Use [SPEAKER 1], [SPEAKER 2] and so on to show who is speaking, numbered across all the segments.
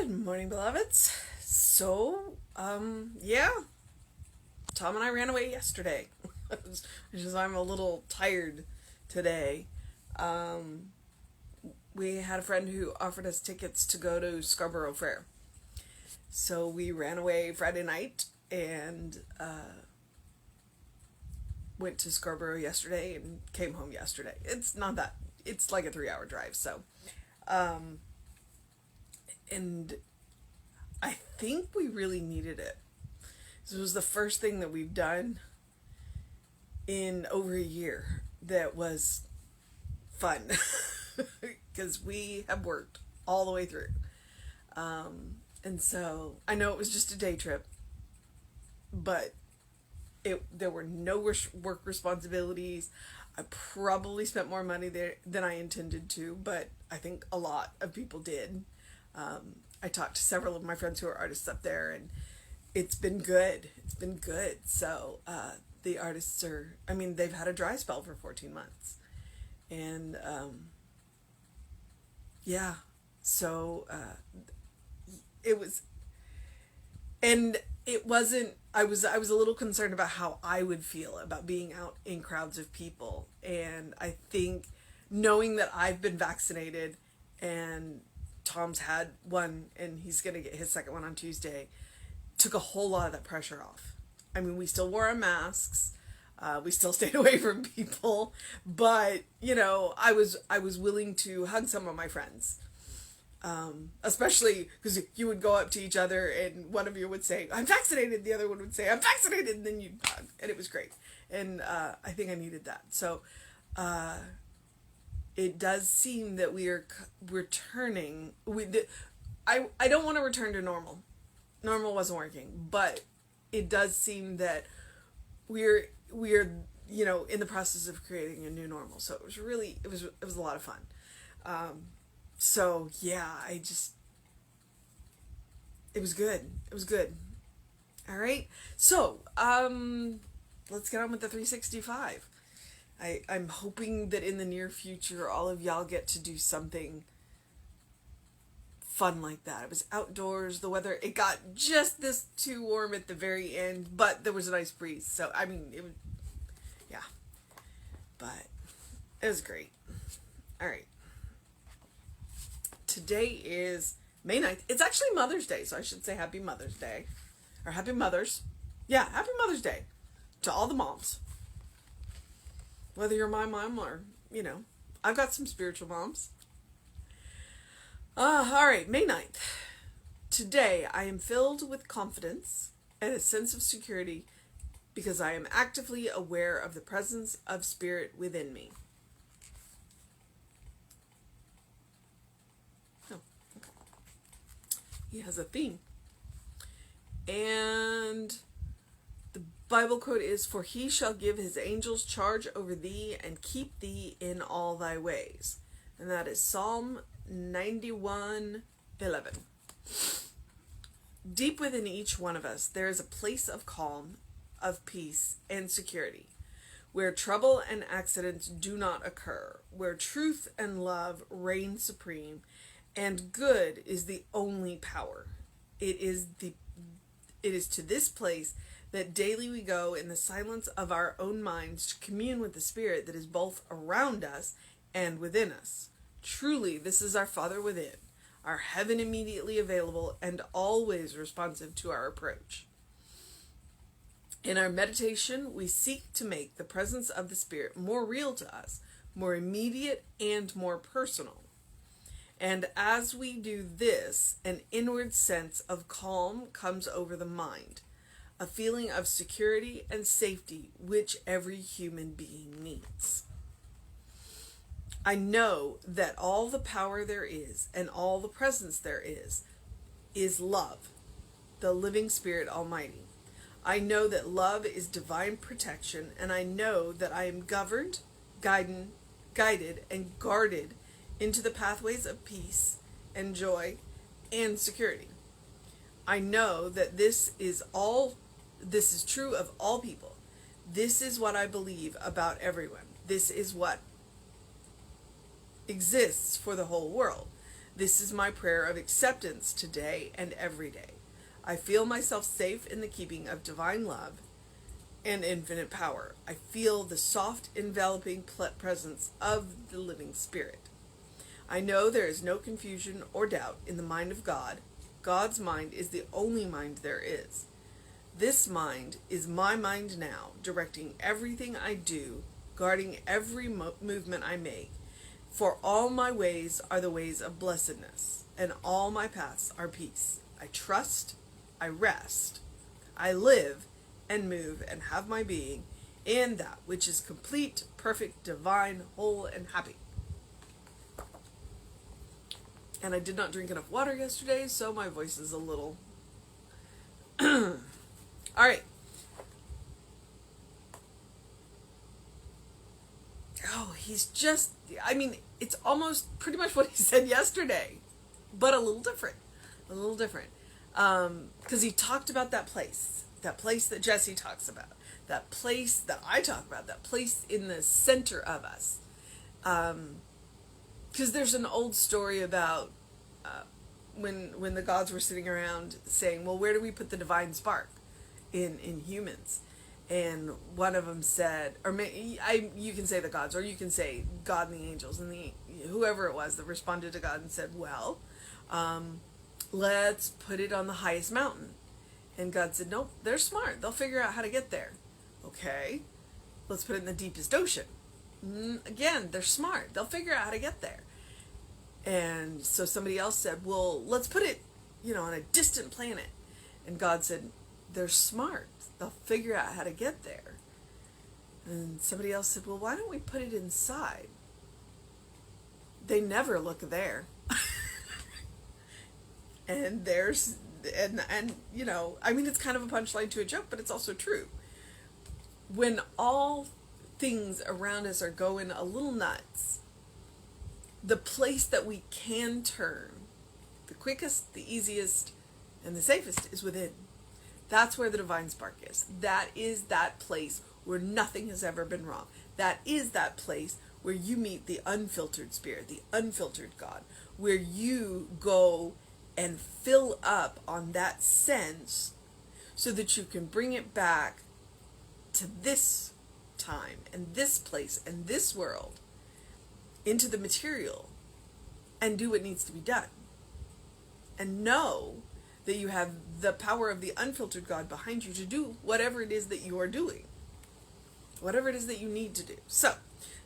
[SPEAKER 1] Good morning, beloveds. So, yeah, Tom and I ran away yesterday, which is I'm a little tired today. Um, we had a friend who offered us tickets to go to Scarborough Fair. So we ran away Friday night and went to Scarborough yesterday and came home yesterday. It's not that, it's like a 3 hour drive, so. Um, and I think we really needed it. This was the first thing that we've done in over a year that was fun because we have worked all the way through. And so I know it was just a day trip, but there were no work responsibilities. I probably spent more money there than I intended to, but I think a lot of people did. I talked to several of my friends who are artists up there, and it's been good. It's been good. So the artists are, I mean, they've had a dry spell for 14 months. And yeah, so it was, and it wasn't, I was a little concerned about how I would feel about being out in crowds of people. And I think knowing that I've been vaccinated and Tom's had one and he's going to get his second one on Tuesday took a whole lot of that pressure off. I mean, we still wore our masks. We still stayed away from people, but I was willing to hug some of my friends, especially because you would go up to each other and one of you would say, "I'm vaccinated," the other one would say, "I'm vaccinated," and then you'd hug, and it was great. And I think I needed that. So it does seem that we are returning. I don't want to return to normal. Normal wasn't working, but it does seem that we're in the process of creating a new normal. So it was a lot of fun. So yeah, it was good. It was good. All right. So let's get on with the 365. I'm hoping that in the near future all of y'all get to do something fun like that. It was outdoors, the weather, it got just this too warm at the very end, but there was a nice breeze. So I mean, it was, yeah, but it was great. All right. Today is May 9th. It's actually Mother's Day, so I should say Happy Mother's Day. Or Happy Mothers. Yeah, Happy Mother's Day to all the moms. Whether you're my mom or, I've got some spiritual moms. All right, May 9th. Today, I am filled with confidence and a sense of security because I am actively aware of the presence of Spirit within me. Oh, okay. He has a theme. And the Bible quote is, "For he shall give his angels charge over thee and keep thee in all thy ways." And that is Psalm 91:11. Deep within each one of us, there is a place of calm, of peace, and security, where trouble and accidents do not occur, where truth and love reign supreme, and good is the only power. It is to this place that daily we go in the silence of our own minds to commune with the Spirit that is both around us and within us. Truly, this is our Father within, our heaven immediately available and always responsive to our approach. In our meditation, we seek to make the presence of the Spirit more real to us, more immediate and more personal. And as we do this, an inward sense of calm comes over the mind, a feeling of security and safety which every human being needs. I know that all the power there is and all the presence there is love, the living Spirit Almighty. I know that love is divine protection, and I know that I am governed, guided, and guarded into the pathways of peace and joy and security. I know that this is true of all people. This is what I believe about everyone. This is what exists for the whole world. This is my prayer of acceptance today and every day. I feel myself safe in the keeping of divine love and infinite power. I feel the soft, enveloping presence of the living Spirit. I know there is no confusion or doubt in the mind of God. God's mind is the only mind there is. This mind is my mind now, directing everything I do, guarding every movement I make. For all my ways are the ways of blessedness, and all my paths are peace. I trust, I rest, I live and move and have my being in that which is complete, perfect, divine, whole, and happy. And I did not drink enough water yesterday, so my voice is a little... All right. Oh, he's just... I mean, it's almost pretty much what he said yesterday, but a little different. A little different. Because he talked about that place that Jesse talks about, that place that I talk about, that place in the center of us. Because there's an old story about when the gods were sitting around saying, well, where do we put the divine spark in humans? And one of them said, you can say the gods, or you can say God and the angels, and whoever it was that responded to God and said, well, let's put it on the highest mountain. And God said, nope, they're smart. They'll figure out how to get there. Okay, let's put it in the deepest ocean. Again, they're smart. They'll figure out how to get there. And so somebody else said, well, let's put it, on a distant planet. And God said, they're smart. They'll figure out how to get there. And somebody else said, well, why don't we put it inside? They never look there. And there's, and I mean, it's kind of a punchline to a joke, but it's also true. When all things around us are going a little nuts, the place that we can turn, the quickest, the easiest, and the safest is within. That's where the divine spark is. That is that place where nothing has ever been wrong. That is that place where you meet the unfiltered Spirit, the unfiltered God, where you go and fill up on that sense so that you can bring it back to this time and this place and this world, into the material, and do what needs to be done. And know that you have the power of the unfiltered God behind you to do whatever it is that you are doing. Whatever it is that you need to do. So,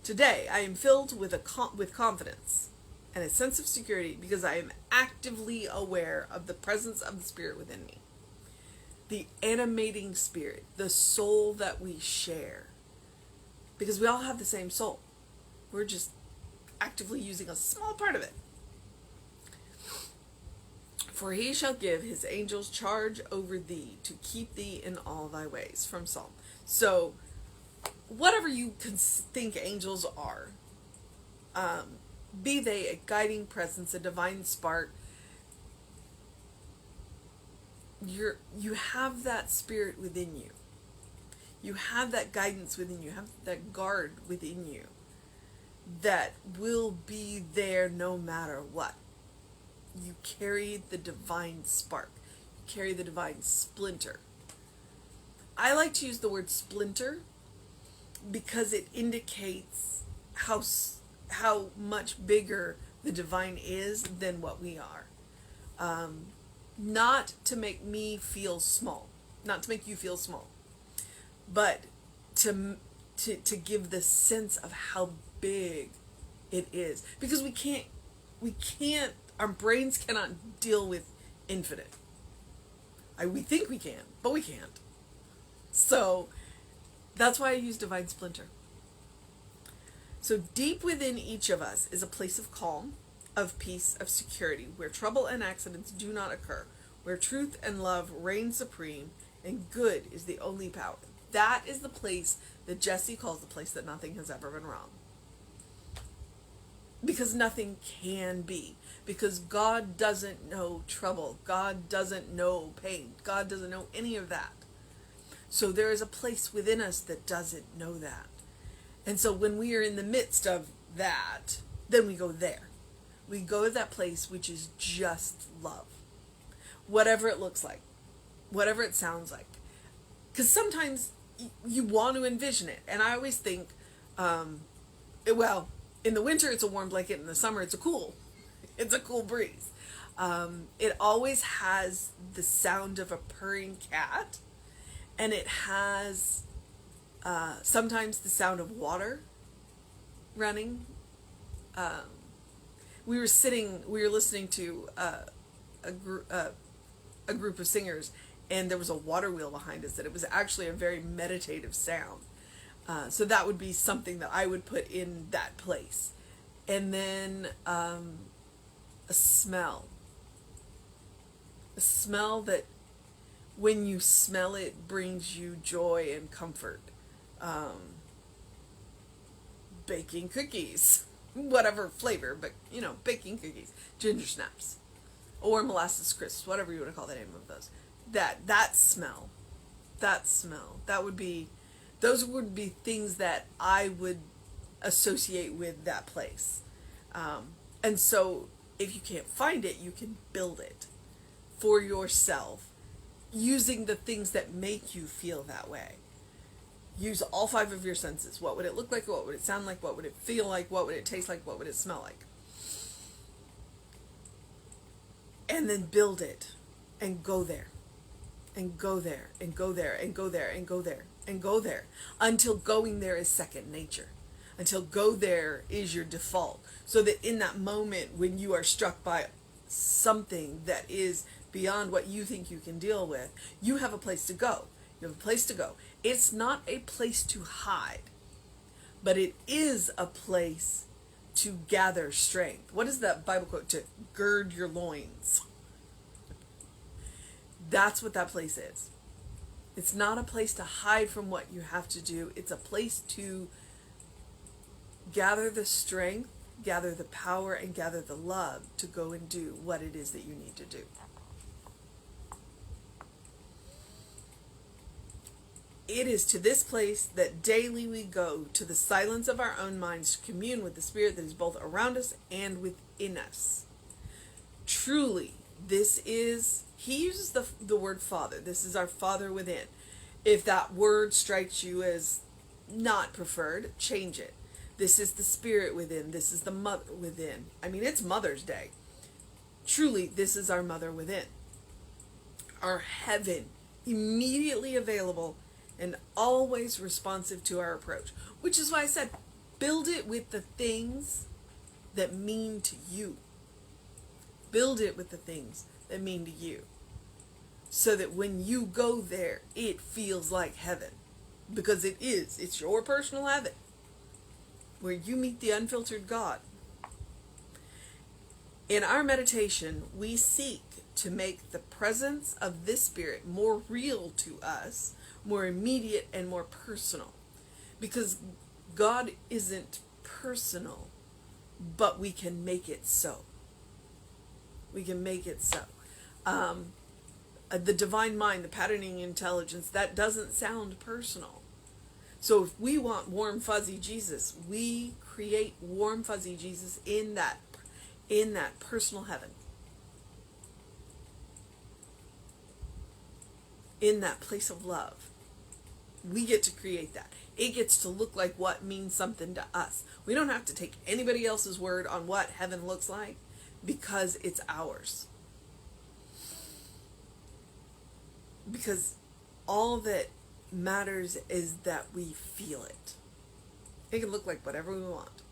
[SPEAKER 1] today I am filled with confidence and a sense of security because I am actively aware of the presence of the Spirit within me. The animating Spirit, the soul that we share. Because we all have the same soul. We're just actively using a small part of it. For he shall give his angels charge over thee to keep thee in all thy ways. From Psalm. So, whatever you can think angels are, be they a guiding presence, a divine spark, you have that Spirit within you. You have that guidance within you. You have that guard within you that will be there no matter what. You carry the divine spark. You carry the divine splinter. I like to use the word splinter because it indicates how much bigger the divine is than what we are. Not to make me feel small, not to make you feel small, but to give the sense of how big it is, because we can't, our brains cannot deal with infinite. We think we can, but we can't. So that's why I use divine splinter. So deep within each of us is a place of calm, of peace, of security, where trouble and accidents do not occur, where truth and love reign supreme, and good is the only power. That is the place that Jesse calls the place that nothing has ever been wrong. Because nothing can be. Because God doesn't know trouble. God doesn't know pain. God doesn't know any of that. So there is a place within us that doesn't know that. And so when we are in the midst of that, then we go there. We go to that place which is just love. Whatever it looks like, whatever it sounds like. Because sometimes you want to envision it. And I always think, well, in the winter it's a warm blanket, in the summer it's a cool breeze. It always has the sound of a purring cat, and it has sometimes the sound of water running. We were listening to a group of singers, and there was a water wheel behind us, that it was actually a very meditative sound. So that would be something that I would put in that place. And then a smell that when you smell it brings you joy and comfort. Baking cookies, whatever flavor, but baking cookies, ginger snaps, or molasses crisps, whatever you want to call the name of those. That smell, those would be things that I would associate with that place. And so if you can't find it, you can build it for yourself using the things that make you feel that way. Use all 5 of your senses. What would it look like? What would it sound like? What would it feel like? What would it taste like? What would it smell like? And then build it and go there and go there and go there and go there and go there and go there until going there is second nature, until go there is your default, so that in that moment when you are struck by something that is beyond what you think you can deal with, you have a place to go. You have a place to go. It's not a place to hide, but it is a place to gather strength. What is that Bible quote? To gird your loins. That's what that place is. It's not a place to hide from what you have to do. It's a place to gather the strength, gather the power, and gather the love to go and do what it is that you need to do. It is to this place that daily we go, to the silence of our own minds, to commune with the Spirit that is both around us and within us. Truly, this is, he uses the word Father. This is our Father within. If that word strikes you as not preferred, change it. This is the Spirit within. This is the Mother within. I mean, it's Mother's Day. Truly, this is our Mother within. Our heaven, immediately available and always responsive to our approach. Which is why I said, build it with the things that mean to you. Build it with the things that mean to you. So that when you go there, it feels like heaven. Because it is. It's your personal heaven, where you meet the unfiltered God. In our meditation, we seek to make the presence of this Spirit more real to us, more immediate and more personal. Because God isn't personal, but we can make it so. We can make it so. The divine mind, the patterning intelligence, that doesn't sound personal. So if we want warm, fuzzy Jesus, we create warm, fuzzy Jesus in that personal heaven. In that place of love. We get to create that. It gets to look like what means something to us. We don't have to take anybody else's word on what heaven looks like, because it's ours. Because all that matters is that we feel it. It can look like whatever we want.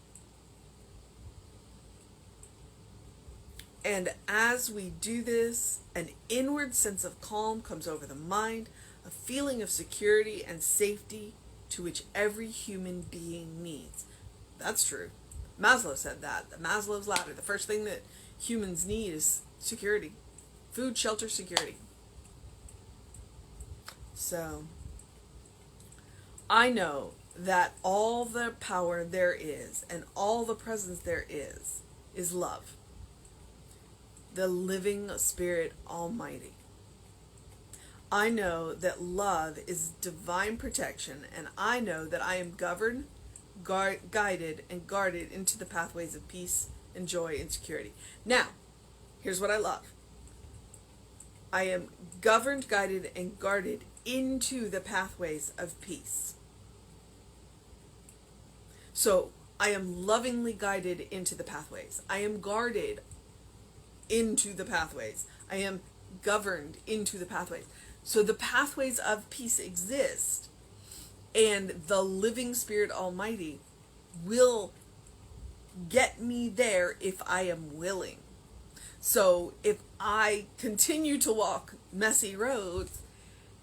[SPEAKER 1] And as we do this, an inward sense of calm comes over the mind, a feeling of security and safety to which every human being needs. That's true. Maslow said that. The Maslow's ladder. The first thing that humans need is security. Food, shelter, security. So, I know that all the power there is and all the presence there is love. The living Spirit Almighty. I know that love is divine protection, and I know that I am governed, guided, and guarded into the pathways of peace and joy and security. Now, here's what I love. I am governed, guided, and guarded into the pathways of peace. So I am lovingly guided into the pathways. I am guarded into the pathways. I am governed into the pathways. So the pathways of peace exist, and the living Spirit Almighty will get me there if I am willing. So if I continue to walk messy roads,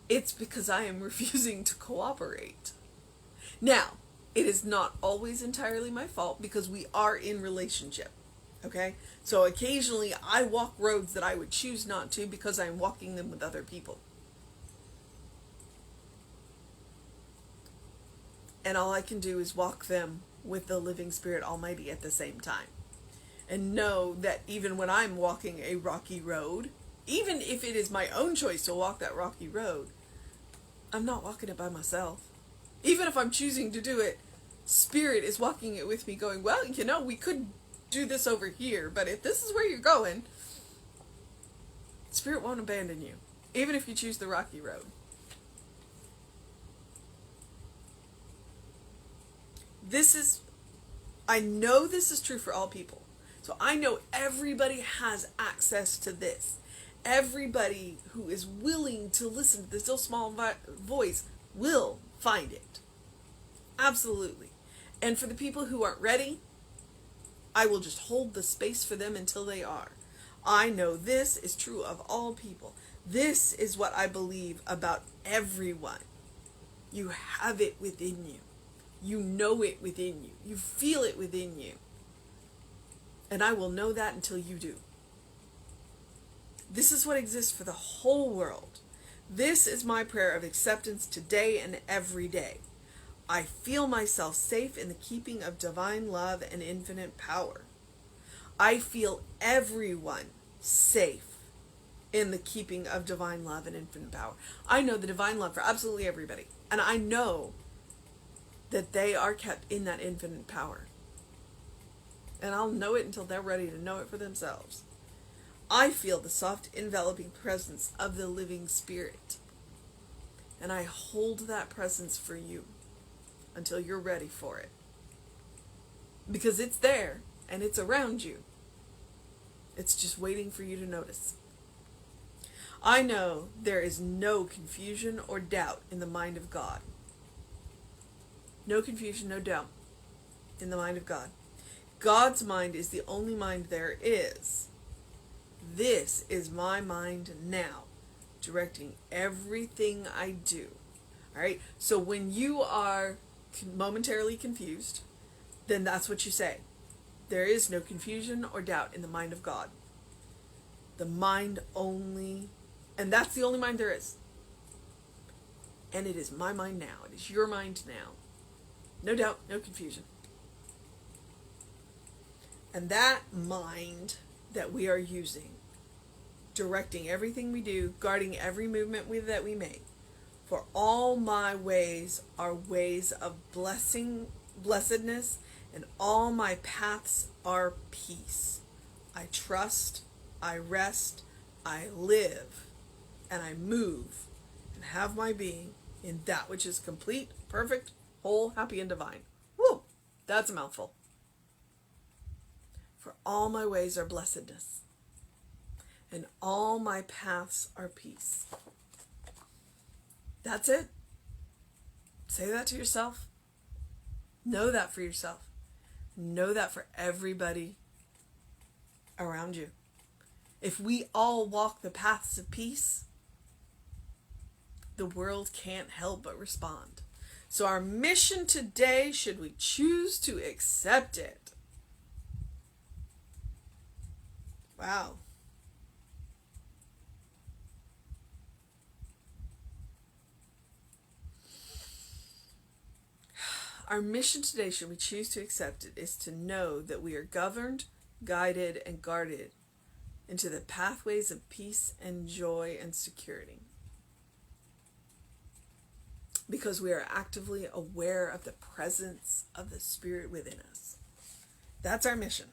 [SPEAKER 1] it's because I am refusing to cooperate. Now, it is not always entirely my fault because we are in relationship. Okay? So occasionally I walk roads that I would choose not to because I'm walking them with other people. And all I can do is walk them with the living Spirit Almighty at the same time. And know that even when I'm walking a rocky road, even if it is my own choice to walk that rocky road, I'm not walking it by myself. Even if I'm choosing to do it, Spirit is walking it with me going, well, we could do this over here, but if this is where you're going, Spirit won't abandon you, even if you choose the rocky road. I know this is true for all people. So I know everybody has access to this. Everybody who is willing to listen to the still small voice will find it. Absolutely. And for the people who aren't ready, I will just hold the space for them until they are. I know this is true of all people. This is what I believe about everyone. You have it within you. You know it within you. You feel it within you. And I will know that until you do. This is what exists for the whole world. This is my prayer of acceptance today and every day. I feel myself safe in the keeping of divine love and infinite power. I feel everyone safe in the keeping of divine love and infinite power. I know the divine love for absolutely everybody. And I know that they are kept in that infinite power. And I'll know it until they're ready to know it for themselves. I feel the soft enveloping presence of the living Spirit. And I hold that presence for you until you're ready for it. Because it's there and it's around you. It's just waiting for you to notice. I know there is no confusion or doubt in the mind of God. No confusion, no doubt in the mind of God. God's mind is the only mind there is. This is my mind now, directing everything I do. All right? So when you are momentarily confused, then that's what you say. There is no confusion or doubt in the mind of God. The mind only, and that's the only mind there is. And it is my mind now. It is your mind now. No doubt, no confusion. And that mind that we are using, directing everything we do, guarding every movement that we make, for all my ways are ways of blessedness, and all my paths are peace. I trust, I rest, I live, and I move, and have my being in that which is complete, perfect, whole, happy, and divine. Woo! That's a mouthful. For all my ways are blessedness, and all my paths are peace. That's it. Say that to yourself. Know that for yourself. Know that for everybody around you. If we all walk the paths of peace, the world can't help but respond. So our mission today, should we choose to accept it? Wow. Our mission today, should we choose to accept it, is to know that we are governed, guided, and guarded into the pathways of peace and joy and security. Because we are actively aware of the presence of the Spirit within us. That's our mission.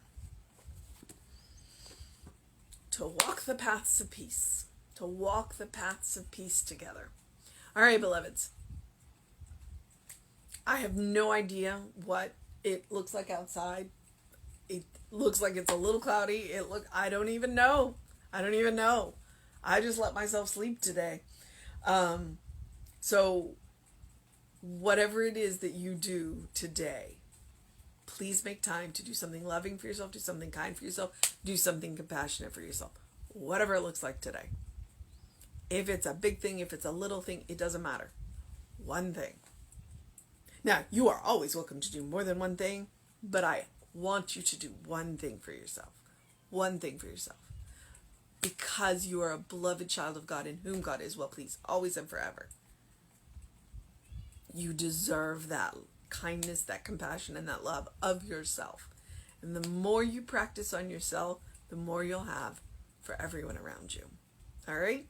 [SPEAKER 1] to walk the paths of peace, to walk the paths of peace together. All right, beloveds. I have no idea what it looks like outside. It looks like it's a little cloudy. I don't even know. I just let myself sleep today. So whatever it is that you do today, please make time to do something loving for yourself, do something kind for yourself, do something compassionate for yourself. Whatever it looks like today. If it's a big thing, if it's a little thing, it doesn't matter. One thing. Now, you are always welcome to do more than one thing, but I want you to do one thing for yourself. One thing for yourself. Because you are a beloved child of God in whom God is well pleased, always and forever. You deserve that kindness, that compassion, and that love of yourself. And the more you practice on yourself, the more you'll have for everyone around you. All right?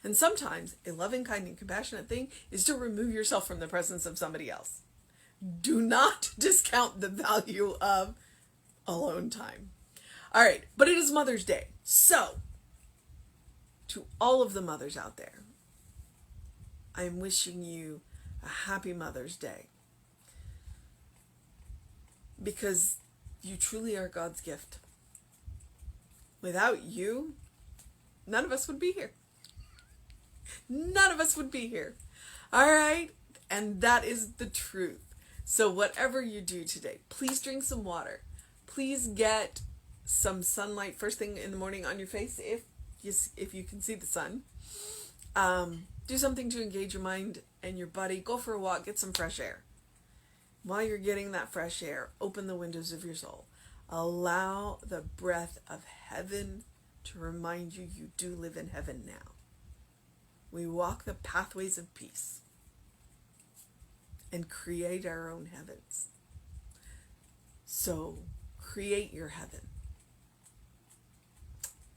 [SPEAKER 1] And sometimes a loving, kind, and compassionate thing is to remove yourself from the presence of somebody else. Do not discount the value of alone time. All right, but it is Mother's Day. So, to all of the mothers out there, I am wishing you a happy Mother's Day. Because you truly are God's gift. Without you, none of us would be here. None of us would be here. All right? And that is the truth. So whatever you do today, please drink some water. Please get some sunlight first thing in the morning on your face if you can see the sun. Do something to engage your mind and your body. Go for a walk. Get some fresh air. While you're getting that fresh air, open the windows of your soul. Allow the breath of heaven to remind you you do live in heaven now. We walk the pathways of peace and create our own heavens. So create your heaven.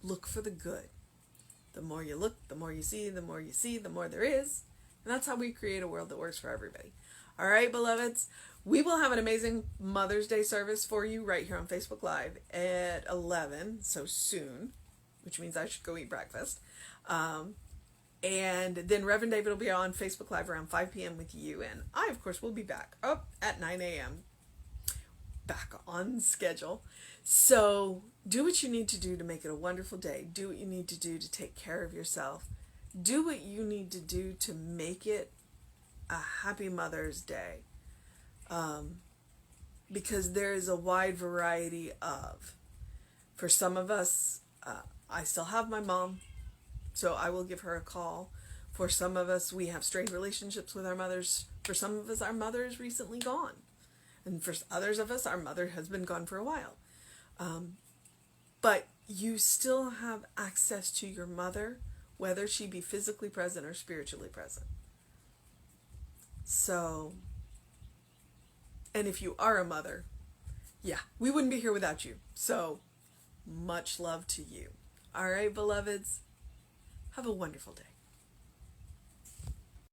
[SPEAKER 1] Look for the good. The more you look, the more you see, the more you see, the more there is. And that's how we create a world that works for everybody. All right, beloveds, we will have an amazing Mother's Day service for you right here on Facebook Live at 11, so soon, which means I should go eat breakfast. And then Reverend David will be on Facebook Live around 5 p.m. with you. And I, of course, will be back up at 9 a.m. back on schedule. So do what you need to do to make it a wonderful day. Do what you need to do to take care of yourself. Do what you need to do to make it a happy Mother's Day. Because there is a wide variety of, for some of us, I still have my mom, so I will give her a call. For some of us, we have strained relationships with our mothers. For some of us, our mother is recently gone. And for others of us, our mother has been gone for a while. But you still have access to your mother, whether she be physically present or spiritually present. So, and if you are a mother, yeah, we wouldn't be here without you. So, much love to you. All right, beloveds, have a wonderful day.